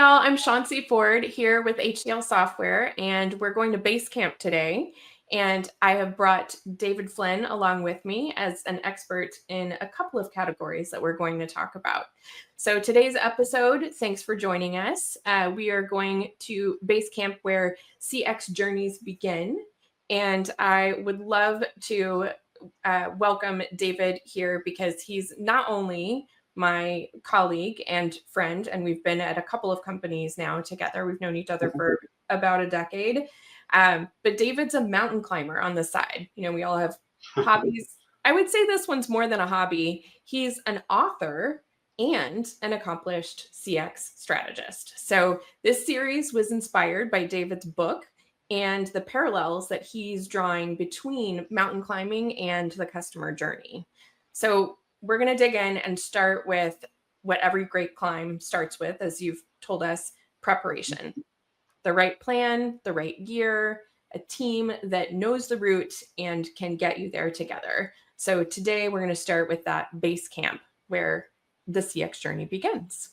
y'all. I'm Chauncy Ford here with HCLSoftware, and we're going to base camp today. And I have brought David Flinn along with me as an expert in a couple of categories that we're going to talk about. So today's episode, thanks for joining us. We are going to base camp where CX journeys begin. And I would love to welcome David here because he's not only my colleague and friend, and we've been at a couple of companies now together. We've known each other for about a decade. But David's a mountain climber on the side. You know, we all have hobbies. I would say this one's more than a hobby. He's an author and an accomplished CX strategist. So this series was inspired by David's book and the parallels that he's drawing between mountain climbing and the customer journey. So we're going to dig in and start with what every great climb starts with, as you've told us, preparation. The right plan, the right gear, a team that knows the route and can get you there together. So today we're going to start with that base camp where the CX journey begins.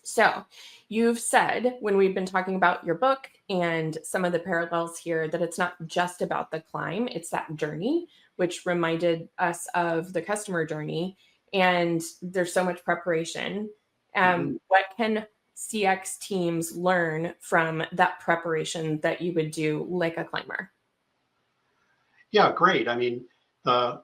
So you've said when we've been talking about your book and some of the parallels here that it's not just about the climb, it's that journey, which reminded us of the customer journey. And there's so much preparation. What can CX teams learn from that preparation that you would do like a climber? Yeah, great. I mean, the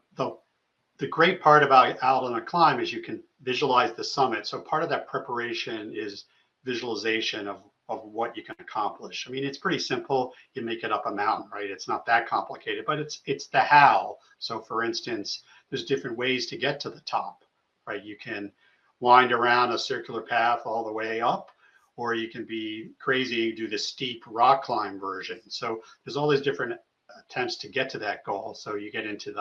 great part about out on a climb is you can visualize the summit. So part of that preparation is visualization of what you can accomplish. I mean, it's pretty simple. You make it up a mountain, right? It's not that complicated, but it's the how. So for instance, there's different ways to get to the top, right? You can wind around a circular path all the way up, or you can be crazy and do the steep rock climb version. So there's all these different attempts to get to that goal. So you get into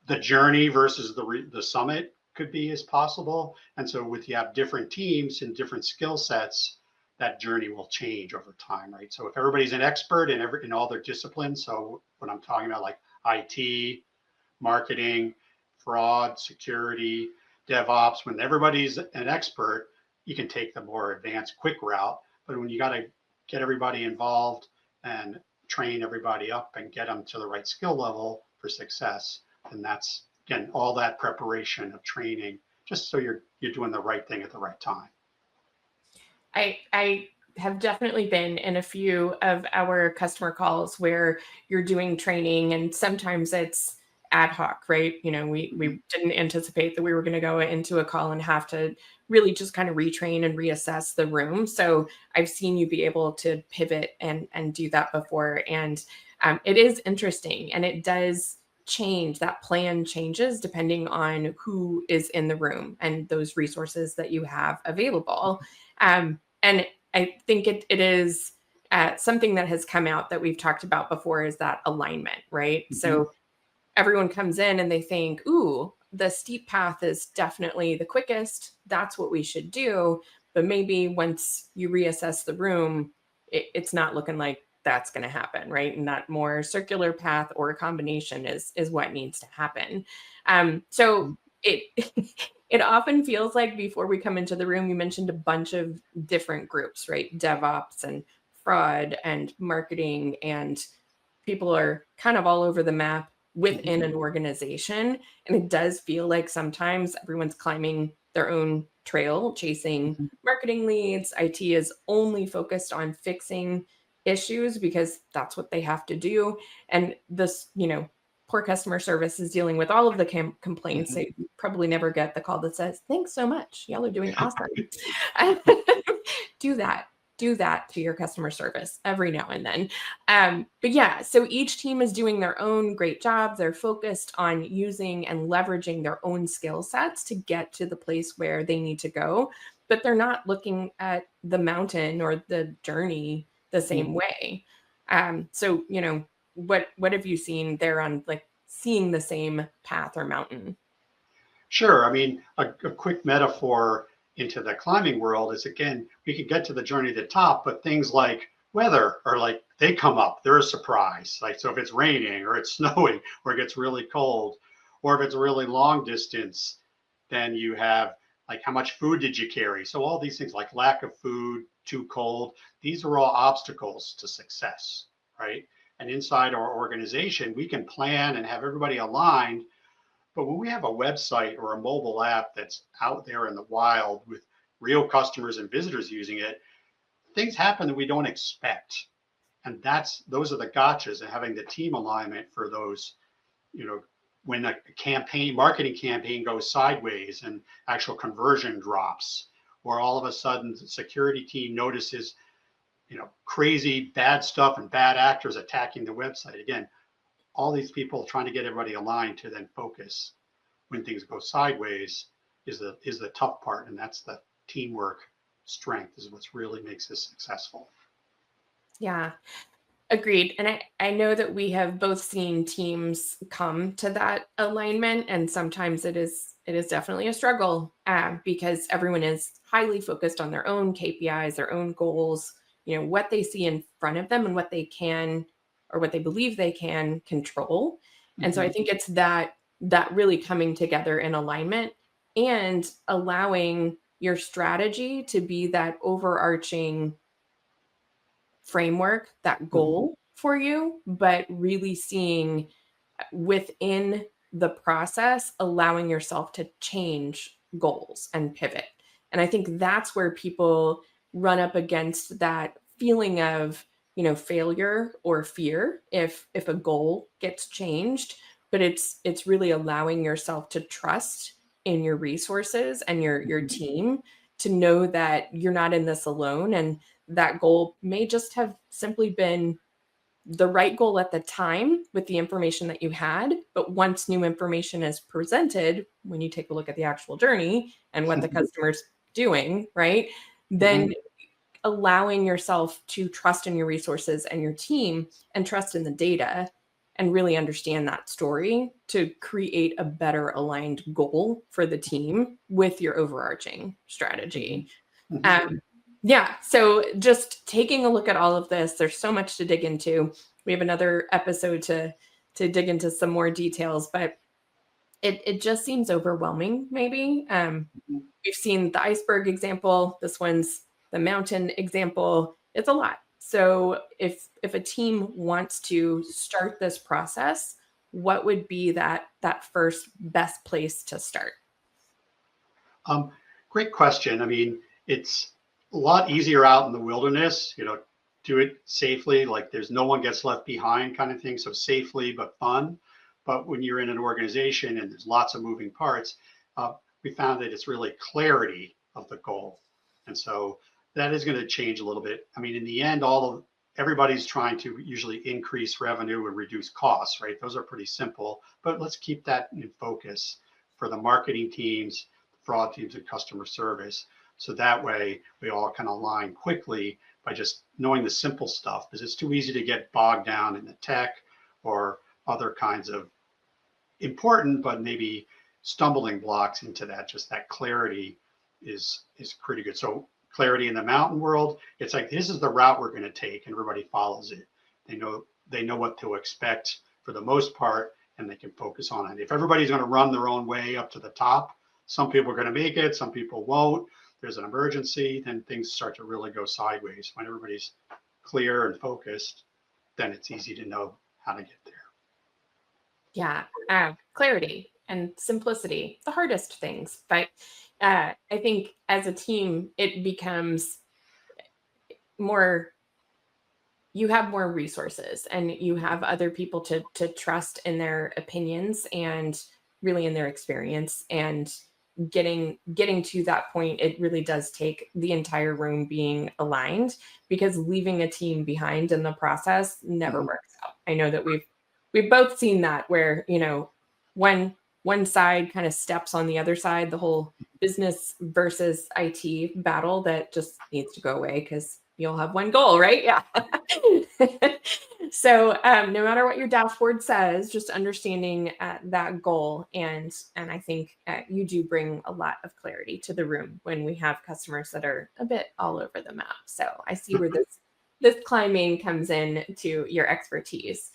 the journey versus the summit could be as possible. And so with you have different teams and different skill sets, that journey will change over time, right? So if everybody's an expert in all their disciplines, so when I'm talking about like IT, marketing, fraud, security, DevOps, when everybody's an expert, you can take the more advanced quick route. But when you got to get everybody involved and train everybody up and get them to the right skill level for success, and that's, again, all that preparation of training, just so you're doing the right thing at the right time. I have definitely been in a few of our customer calls where you're doing training, and sometimes it's ad hoc, right? You know, we didn't anticipate that we were going to go into a call and have to really just kind of retrain and reassess the room. So I've seen you be able to pivot and do that before. And it is interesting, and it does change. That plan changes depending on who is in the room and those resources that you have available. And I think it is something that has come out that we've talked about before is that alignment, right? So everyone comes in and they think, ooh, the steep path is definitely the quickest. That's what we should do. But maybe once you reassess the room, it's not looking like that's going to happen, right? And that more circular path or a combination is what needs to happen. So it often feels like before we come into the room, you mentioned a bunch of different groups, right? DevOps and fraud and marketing, and people are kind of all over the map within an organization. And it does feel like sometimes everyone's climbing their own trail, chasing marketing leads. IT is only focused on fixing issues because that's what they have to do. And this, you know, poor customer service is dealing with all of the complaints. They probably never get the call that says, thanks so much. Y'all are doing awesome. Do that to your customer service every now and then. But yeah, so each team is doing their own great job. They're focused on using and leveraging their own skill sets to get to the place where they need to go, but they're not looking at the mountain or the journey the same way. So, you know, what have you seen there on like seeing the same path or mountain? Sure. I mean, a quick metaphor into the climbing world is, again, we could get to the journey to the top, but things like weather are like, they come up, they're a surprise. Like, so if it's raining or it's snowing or it gets really cold, or if it's a really long distance, then you have like how much food did you carry? So all these things like lack of food, too cold, these are all obstacles to success, right? And inside our organization, we can plan and have everybody aligned. But when we have a website or a mobile app that's out there in the wild with real customers and visitors using it, things happen that we don't expect. And those are the gotchas, and having the team alignment for those, when a marketing campaign goes sideways and actual conversion drops, or all of a sudden the security team notices, crazy bad stuff and bad actors attacking the website. Again, all these people trying to get everybody aligned to then focus when things go sideways is the tough part. And that's the teamwork strength is what's really makes this successful. Yeah. Agreed. And I know that we have both seen teams come to that alignment, and sometimes it is definitely a struggle because everyone is highly focused on their own KPIs, their own goals, what they see in front of them and what they can or what they believe they can control. And so I think it's that really coming together in alignment and allowing your strategy to be that overarching framework, that goal for you, but really seeing within the process, allowing yourself to change goals and pivot. And I think that's where people run up against that feeling of, failure or fear if a goal gets changed, but it's really allowing yourself to trust in your resources and your team to know that you're not in this alone, and that goal may just have simply been the right goal at the time with the information that you had. But once new information is presented, when you take a look at the actual journey and what the customer's doing, right, then allowing yourself to trust in your resources and your team and trust in the data and really understand that story to create a better aligned goal for the team with your overarching strategy. Yeah. So just taking a look at all of this, there's so much to dig into. We have another episode to dig into some more details, but it just seems overwhelming, maybe. We've seen the iceberg example. This one's the mountain example. It's a lot. So if a team wants to start this process, what would be that first best place to start? Great question. I mean, it's a lot easier out in the wilderness, do it safely, like there's no one gets left behind kind of thing. So safely, but fun. But when you're in an organization and there's lots of moving parts, we found that it's really clarity of the goal. And so that is going to change a little bit. I mean, in the end, everybody's trying to usually increase revenue and reduce costs, right? Those are pretty simple, but let's keep that in focus for the marketing teams, fraud teams, and customer service. So that way we all can align quickly by just knowing the simple stuff, because it's too easy to get bogged down in the tech or other kinds of important, but maybe stumbling blocks into that. Just that clarity is pretty good. So clarity in the mountain world, it's like, this is the route we're going to take, and everybody follows it. They know what to expect for the most part, and they can focus on it. If everybody's going to run their own way up to the top, some people are going to make it, some people won't. There's an emergency, then things start to really go sideways. When everybody's clear and focused, then it's easy to know how to get there. Yeah, clarity and simplicity, the hardest things. But I think as a team, it becomes more, you have more resources and you have other people to trust in their opinions and really in their experience. And getting to that point, it really does take the entire room being aligned, because leaving a team behind in the process never works out. I know that we've both seen that, where when one side kind of steps on the other side, the whole business versus IT battle that just needs to go away, because you'll have one goal, right? Yeah. So no matter what your dashboard says, just understanding that goal. And I think you do bring a lot of clarity to the room when we have customers that are a bit all over the map. So I see where this climbing comes in to your expertise.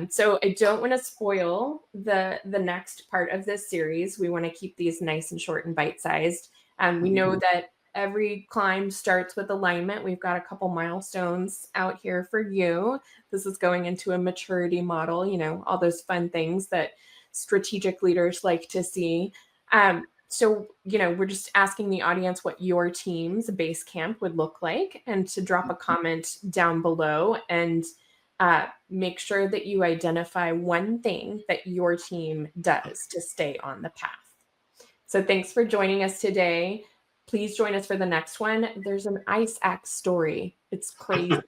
So I don't want to spoil the next part of this series. We want to keep these nice and short and bite-sized. We know that every climb starts with alignment. We've got a couple milestones out here for you. This is going into a maturity model, all those fun things that strategic leaders like to see. So, we're just asking the audience what your team's base camp would look like, and to drop a comment down below and make sure that you identify one thing that your team does to stay on the path. So thanks for joining us today. Please join us for the next one. There's an ice axe story. It's crazy.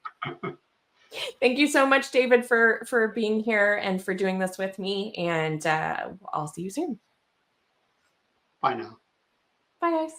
Thank you so much, David, for being here and for doing this with me. And I'll see you soon. Bye now. Bye, guys.